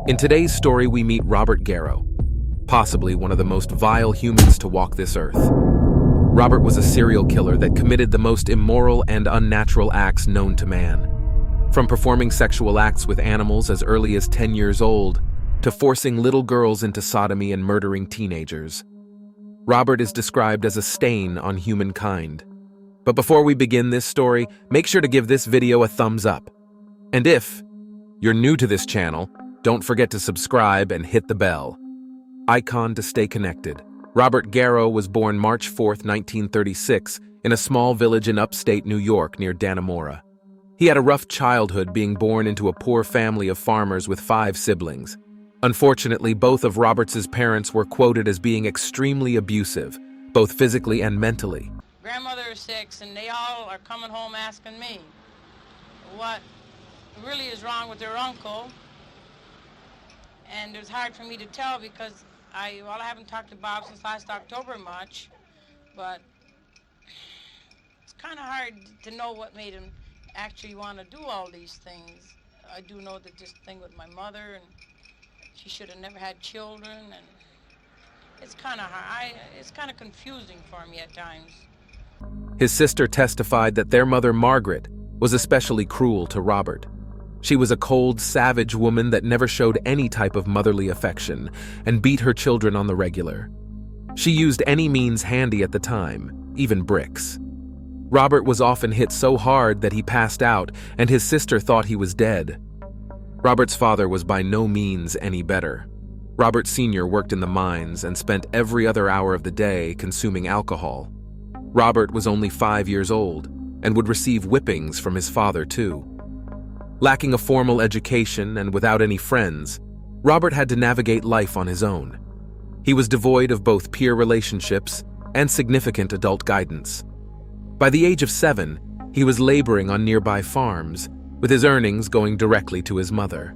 In today's story, we meet Robert Garrow, possibly one of the most vile humans to walk this earth. Robert was a serial killer that committed the most immoral and unnatural acts known to man. From performing sexual acts with animals as early as 10 years old, to forcing little girls into sodomy and murdering teenagers. Robert is described as a stain on humankind. But before we begin this story, make sure to give this video a thumbs up. And if you're new to this channel, don't forget to subscribe and hit the bell icon to stay connected. Robert Garrow was born March 4, 1936, in a small village in upstate New York near Dannemora. He had a rough childhood, being born into a poor family of farmers with 5 siblings. Unfortunately, both of Robert's parents were quoted as being extremely abusive, both physically and mentally. Grandmother is 6, and they all are coming home asking me what really is wrong with their uncle. And it was hard for me to tell because I haven't talked to Bob since last October much, but it's kind of hard to know what made him actually want to do all these things. I do know that this thing with my mother, and she should have never had children, and it's kind of hard. It's kind of confusing for me at times. His sister testified that their mother, Margaret, was especially cruel to Robert. She was a cold, savage woman that never showed any type of motherly affection and beat her children on the regular. She used any means handy at the time, even bricks. Robert was often hit so hard that he passed out, and his sister thought he was dead. Robert's father was by no means any better. Robert Sr. worked in the mines and spent every other hour of the day consuming alcohol. Robert was only 5 years old and would receive whippings from his father too. Lacking a formal education and without any friends, Robert had to navigate life on his own. He was devoid of both peer relationships and significant adult guidance. By the age of 7, he was laboring on nearby farms, with his earnings going directly to his mother.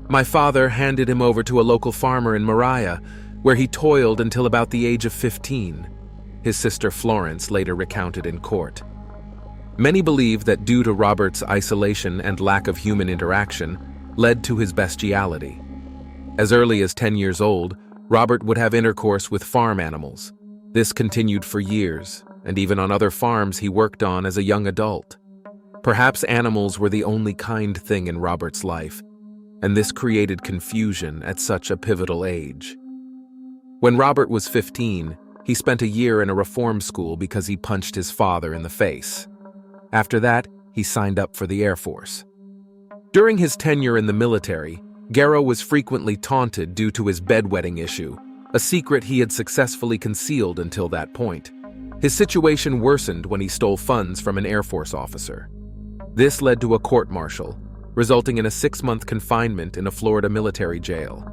My father handed him over to a local farmer in Mariah, where he toiled until about the age of 15. His sister Florence later recounted in court. Many believe that due to Robert's isolation and lack of human interaction led to his bestiality. As early as 10 years old, Robert would have intercourse with farm animals. This continued for years, and even on other farms he worked on as a young adult. Perhaps animals were the only kind thing in Robert's life, and this created confusion at such a pivotal age. When Robert was 15, he spent a year in a reform school because he punched his father in the face. After that, he signed up for the Air Force. During his tenure in the military, Garrow was frequently taunted due to his bedwetting issue, a secret he had successfully concealed until that point. His situation worsened when he stole funds from an Air Force officer. This led to a court-martial, resulting in a 6-month confinement in a Florida military jail.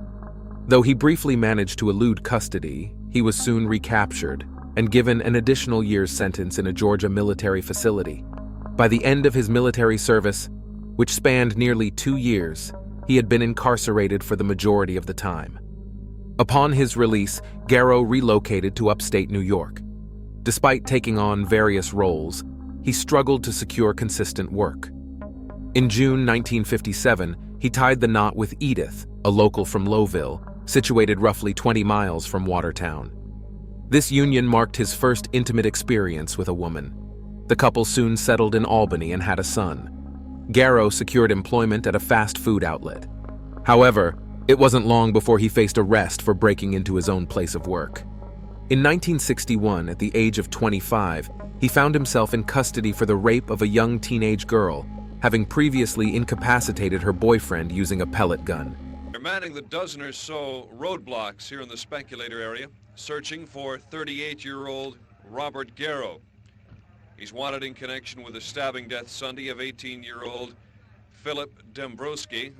Though he briefly managed to elude custody, he was soon recaptured and given an additional year's sentence in a Georgia military facility. By the end of his military service, which spanned nearly 2 years, he had been incarcerated for the majority of the time. Upon his release, Garrow relocated to upstate New York. Despite taking on various roles, he struggled to secure consistent work. In June 1957, he tied the knot with Edith, a local from Lowville, situated roughly 20 miles from Watertown. This union marked his first intimate experience with a woman. The couple soon settled in Albany and had a son. Garrow secured employment at a fast food outlet. However, it wasn't long before he faced arrest for breaking into his own place of work. In 1961, at the age of 25, he found himself in custody for the rape of a young teenage girl, having previously incapacitated her boyfriend using a pellet gun. They're manning the dozen or so roadblocks here in the Speculator area, searching for 38-year-old Robert Garrow. He's wanted in connection with a stabbing death Sunday of 18-year-old Philip Dembrowski.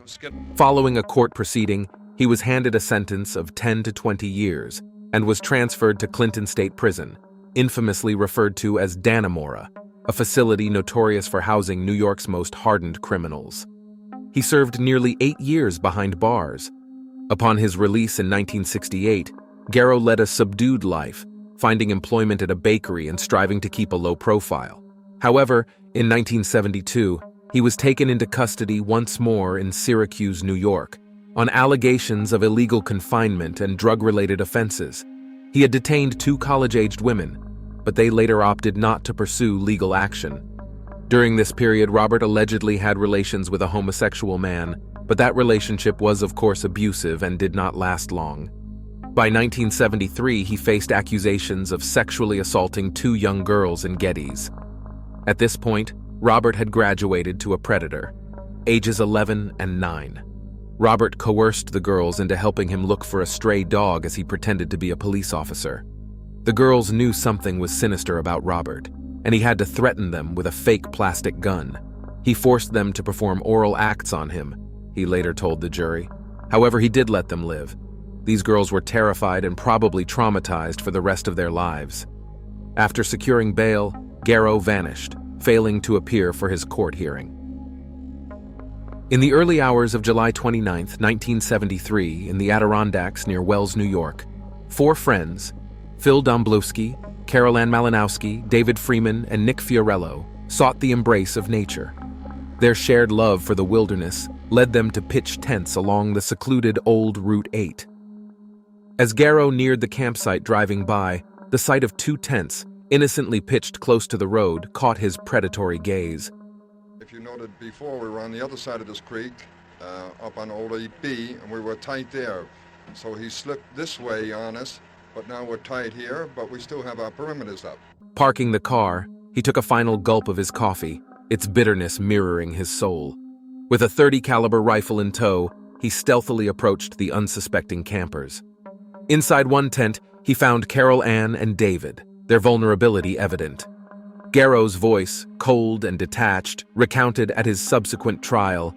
Following a court proceeding, he was handed a sentence of 10 to 20 years and was transferred to Clinton State Prison, infamously referred to as Dannemora, a facility notorious for housing New York's most hardened criminals. He served nearly 8 years behind bars. Upon his release in 1968, Garrow led a subdued life, finding employment at a bakery and striving to keep a low profile. However, in 1972, he was taken into custody once more in Syracuse, New York, on allegations of illegal confinement and drug-related offenses. He had detained 2 college-aged women, but they later opted not to pursue legal action. During this period, Robert allegedly had relations with a homosexual man, but that relationship was, of course, abusive and did not last long. By 1973, he faced accusations of sexually assaulting 2 young girls in Geddes. At this point, Robert had graduated to a predator, ages 11 and 9. Robert coerced the girls into helping him look for a stray dog as he pretended to be a police officer. The girls knew something was sinister about Robert, and he had to threaten them with a fake plastic gun. He forced them to perform oral acts on him, he later told the jury. However, he did let them live. These girls were terrified and probably traumatized for the rest of their lives. After securing bail, Garrow vanished, failing to appear for his court hearing. In the early hours of July 29, 1973, in the Adirondacks near Wells, New York, 4 friends, Phil Domblowski, Carol Ann Malinowski, David Freeman, and Nick Fiorello, sought the embrace of nature. Their shared love for the wilderness led them to pitch tents along the secluded old Route 8. As Garrow neared the campsite driving by, the sight of 2 tents, innocently pitched close to the road, caught his predatory gaze. If you noted before, we were on the other side of this creek, up on Old B, and we were tight there. So he slipped this way on us, but now we're tight here, but we still have our perimeters up. Parking the car, he took a final gulp of his coffee, its bitterness mirroring his soul. With a .30 caliber rifle in tow, he stealthily approached the unsuspecting campers. Inside one tent, he found Carol Ann and David, their vulnerability evident. Garrow's voice, cold and detached, recounted at his subsequent trial,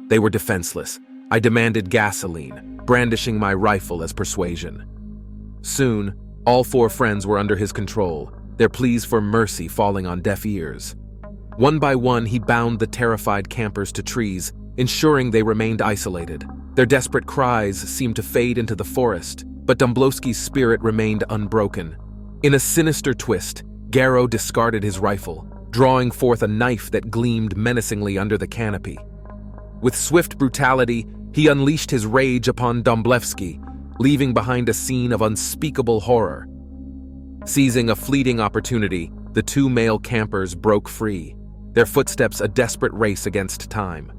"They were defenseless. I demanded gasoline, brandishing my rifle as persuasion." Soon, all 4 friends were under his control, their pleas for mercy falling on deaf ears. One by one, he bound the terrified campers to trees, ensuring they remained isolated. Their desperate cries seemed to fade into the forest, but Domblowski's spirit remained unbroken. In a sinister twist, Garrow discarded his rifle, drawing forth a knife that gleamed menacingly under the canopy. With swift brutality, he unleashed his rage upon Domblowski, leaving behind a scene of unspeakable horror. Seizing a fleeting opportunity, the 2 male campers broke free, their footsteps a desperate race against time.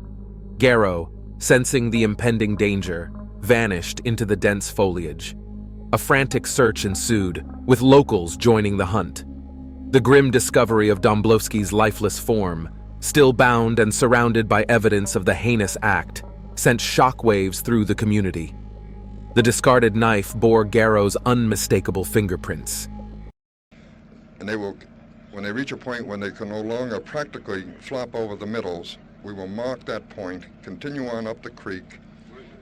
Garrow, sensing the impending danger, vanished into the dense foliage. A frantic search ensued, with locals joining the hunt. The grim discovery of Domblowski's lifeless form, still bound and surrounded by evidence of the heinous act, sent shockwaves through the community. The discarded knife bore Garrow's unmistakable fingerprints. And they will, when they reach a point when they can no longer practically flop over the middles, we will mark that point, continue on up the creek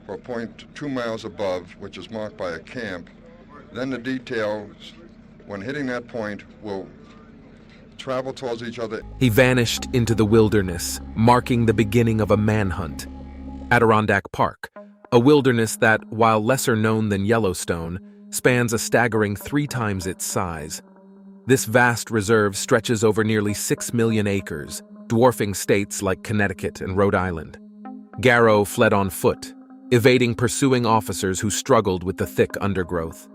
for a point 2 miles above, which is marked by a camp. Then the details, when hitting that point, will travel towards each other. He vanished into the wilderness, marking the beginning of a manhunt. Adirondack Park, a wilderness that, while lesser known than Yellowstone, spans a staggering 3 times its size. This vast reserve stretches over nearly 6 million acres, dwarfing states like Connecticut and Rhode Island. Garrow fled on foot, evading pursuing officers who struggled with the thick undergrowth.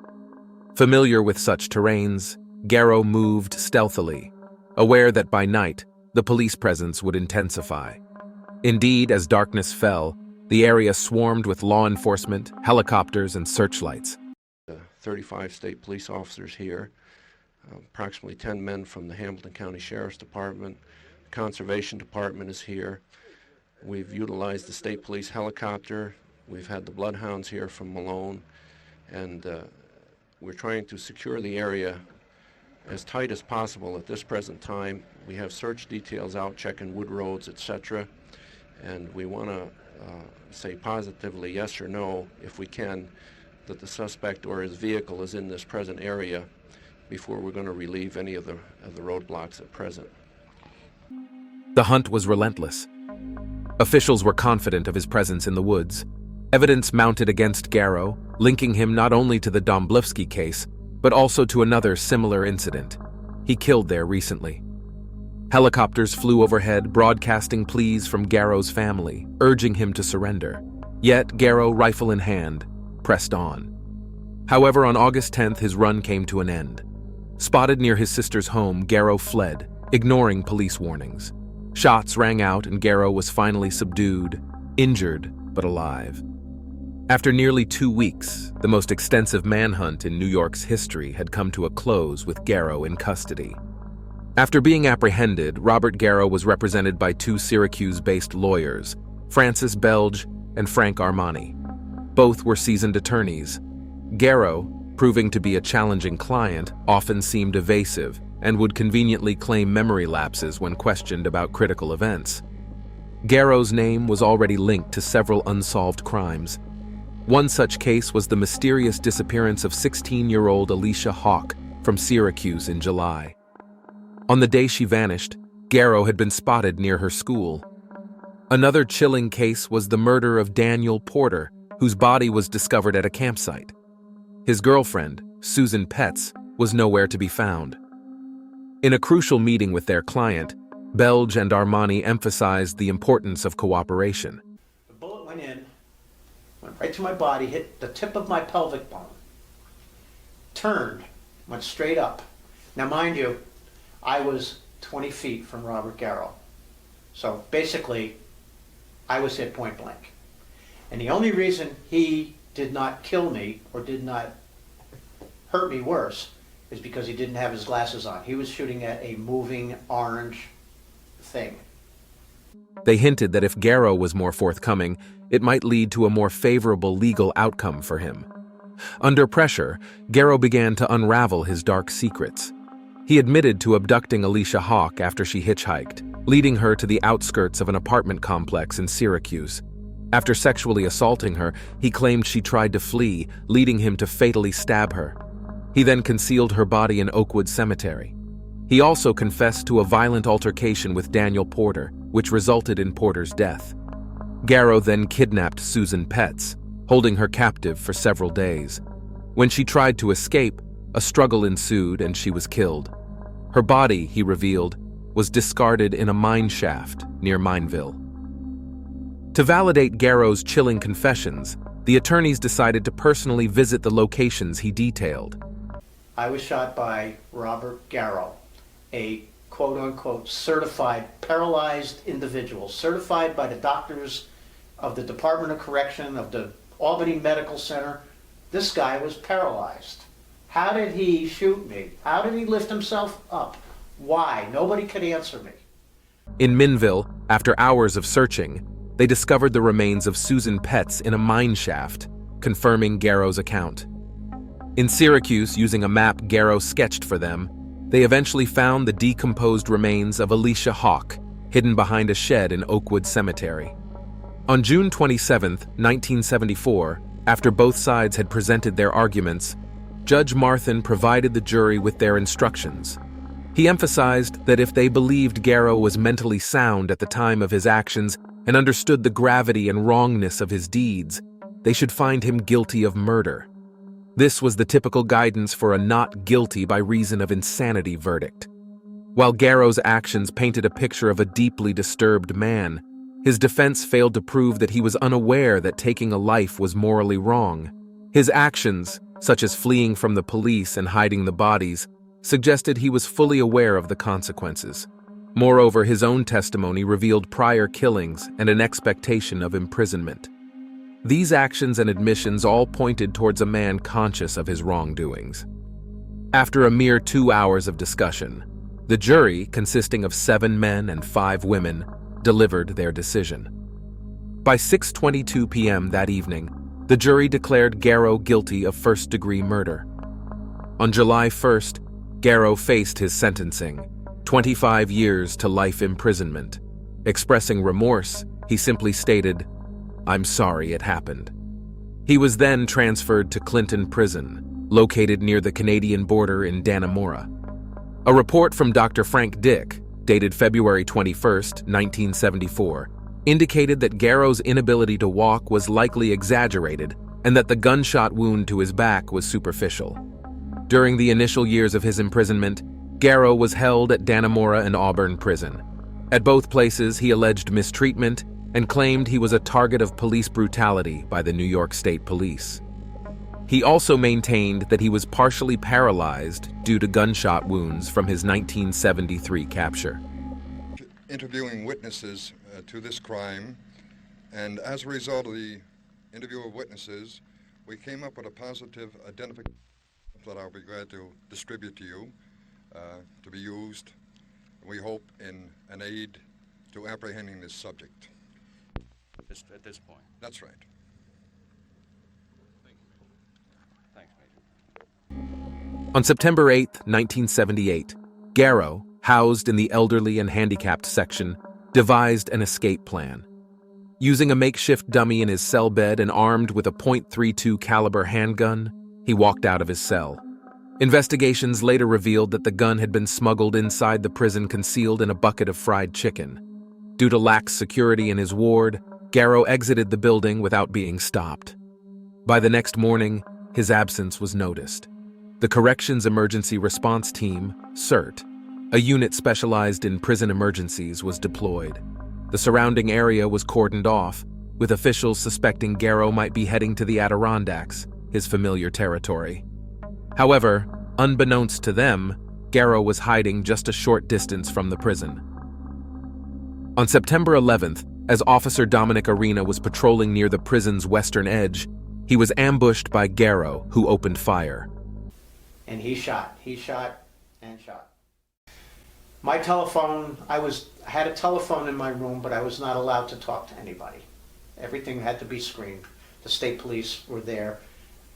Familiar with such terrains, Garrow moved stealthily, aware that by night, the police presence would intensify. Indeed, as darkness fell, the area swarmed with law enforcement, helicopters, and searchlights. 35 state police officers here, approximately 10 men from the Hamilton County Sheriff's Department. The Conservation Department is here. We've utilized the state police helicopter. We've had the bloodhounds here from Malone, and we're trying to secure the area as tight as possible at this present time. We have search details out checking wood roads, etc., and we want to say positively yes or no, if we can, that the suspect or his vehicle is in this present area before we're going to relieve any of the roadblocks at present. The hunt was relentless. Officials were confident of his presence in the woods. Evidence mounted against Garrow, linking him not only to the Domblowski case, but also to another similar incident. He killed there recently. Helicopters flew overhead, broadcasting pleas from Garrow's family, urging him to surrender. Yet Garrow, rifle in hand, pressed on. However, on August 10th, his run came to an end. Spotted near his sister's home, Garrow fled, ignoring police warnings. Shots rang out and Garrow was finally subdued, injured but alive. After nearly 2 weeks, the most extensive manhunt in New York's history had come to a close with Garrow in custody. After being apprehended, Robert Garrow was represented by 2 Syracuse-based lawyers, Francis Belge and Frank Armani. Both were seasoned attorneys. Garrow, proving to be a challenging client, often seemed evasive and would conveniently claim memory lapses when questioned about critical events. Garrow's name was already linked to several unsolved crimes. One such case was the mysterious disappearance of 16-year-old Alicia Hawke from Syracuse in July. On the day she vanished, Garrow had been spotted near her school. Another chilling case was the murder of Daniel Porter, whose body was discovered at a campsite. His girlfriend, Susan Petz, was nowhere to be found. In a crucial meeting with their client, Belge and Armani emphasized the importance of cooperation. The bullet went in, went right to my body, hit the tip of my pelvic bone, turned, went straight up. Now mind you, I was 20 feet from Robert Garrow. So basically, I was hit point blank. And the only reason he did not kill me or did not hurt me worse is because he didn't have his glasses on. He was shooting at a moving orange thing. They hinted that if Garrow was more forthcoming, it might lead to a more favorable legal outcome for him. Under pressure, Garrow began to unravel his dark secrets. He admitted to abducting Alicia Hawke after she hitchhiked, leading her to the outskirts of an apartment complex in Syracuse. After sexually assaulting her, he claimed she tried to flee, leading him to fatally stab her. He then concealed her body in Oakwood Cemetery. He also confessed to a violent altercation with Daniel Porter, which resulted in Porter's death. Garrow then kidnapped Susan Petz, holding her captive for several days. When she tried to escape, a struggle ensued and she was killed. Her body, he revealed, was discarded in a mine shaft near Mineville. To validate Garrow's chilling confessions, the attorneys decided to personally visit the locations he detailed. I was shot by Robert Garrow, a quote-unquote certified paralyzed individual, certified by the doctors of the Department of Correction of the Albany Medical Center. This guy was paralyzed. How did he shoot me? How did he lift himself up? Why? Nobody could answer me. In Mineville, after hours of searching, they discovered the remains of Susan Petz in a mine shaft, confirming Garrow's account. In Syracuse, using a map Garrow sketched for them, they eventually found the decomposed remains of Alicia Hawke, hidden behind a shed in Oakwood Cemetery. On June 27, 1974, after both sides had presented their arguments, Judge Marthin provided the jury with their instructions. He emphasized that if they believed Garrow was mentally sound at the time of his actions and understood the gravity and wrongness of his deeds, they should find him guilty of murder. This was the typical guidance for a not guilty by reason of insanity verdict. While Garrow's actions painted a picture of a deeply disturbed man, his defense failed to prove that he was unaware that taking a life was morally wrong. His actions, such as fleeing from the police and hiding the bodies, suggested he was fully aware of the consequences. Moreover, his own testimony revealed prior killings and an expectation of imprisonment. These actions and admissions all pointed towards a man conscious of his wrongdoings. After a mere 2 hours of discussion, the jury, consisting of 7 men and 5 women, delivered their decision. By 6:22 p.m. that evening, the jury declared Garrow guilty of first-degree murder. On July 1st, Garrow faced his sentencing, 25 years to life imprisonment. Expressing remorse, he simply stated, "I'm sorry it happened." He was then transferred to Clinton Prison, located near the Canadian border in Dannemora. A report from Dr. Frank Dick, dated February 21, 1974, indicated that Garrow's inability to walk was likely exaggerated and that the gunshot wound to his back was superficial. During the initial years of his imprisonment, Garrow was held at Dannemora and Auburn Prison. At both places, he alleged mistreatment, and claimed he was a target of police brutality by the New York State Police. He also maintained that he was partially paralyzed due to gunshot wounds from his 1973 capture. Interviewing witnesses to this crime, and as a result of the interview of witnesses, we came up with a positive identification that I'll be glad to distribute to you, to be used, we hope, in an aid to apprehending this subject. At this point. That's right. Thanks, Major. On September 8, 1978, Garrow, housed in the elderly and handicapped section, devised an escape plan. Using a makeshift dummy in his cell bed and armed with a .32 caliber handgun, he walked out of his cell. Investigations later revealed that the gun had been smuggled inside the prison concealed in a bucket of fried chicken. Due to lax security in his ward, Garrow exited the building without being stopped. By the next morning, his absence was noticed. The Corrections Emergency Response Team, CERT, a unit specialized in prison emergencies, was deployed. The surrounding area was cordoned off, with officials suspecting Garrow might be heading to the Adirondacks, his familiar territory. However, unbeknownst to them, Garrow was hiding just a short distance from the prison. On September 11th, as Officer Dominic Arena was patrolling near the prison's western edge, he was ambushed by Garrow, who opened fire. And he shot and shot. My telephone, I had a telephone in my room, but I was not allowed to talk to anybody. Everything had to be screened. The state police were there.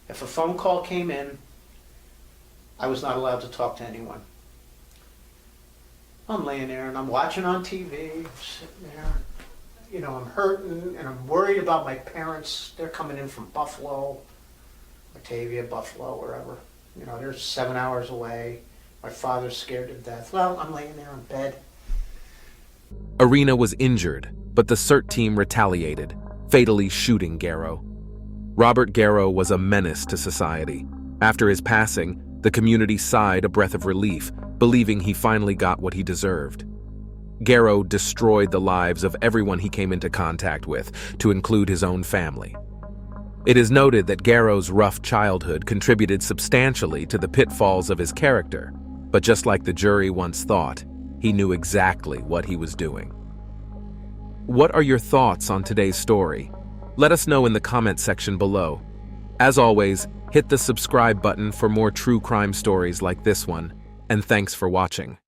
If a phone call came in, I was not allowed to talk to anyone. I'm laying there and I'm watching on TV, sitting there. You know, I'm hurting and I'm worried about my parents. They're coming in from Buffalo, Batavia, Buffalo, wherever. You know, they're 7 hours away. My father's scared to death. Well, I'm laying there in bed. Arena was injured, but the CERT team retaliated, fatally shooting Garrow. Robert Garrow was a menace to society. After his passing, the community sighed a breath of relief, believing he finally got what he deserved. Garrow destroyed the lives of everyone he came into contact with, to include his own family. It is noted that Garrow's rough childhood contributed substantially to the pitfalls of his character, but just like the jury once thought, he knew exactly what he was doing. What are your thoughts on today's story? Let us know in the comment section below. As always, hit the subscribe button for more true crime stories like this one, and thanks for watching.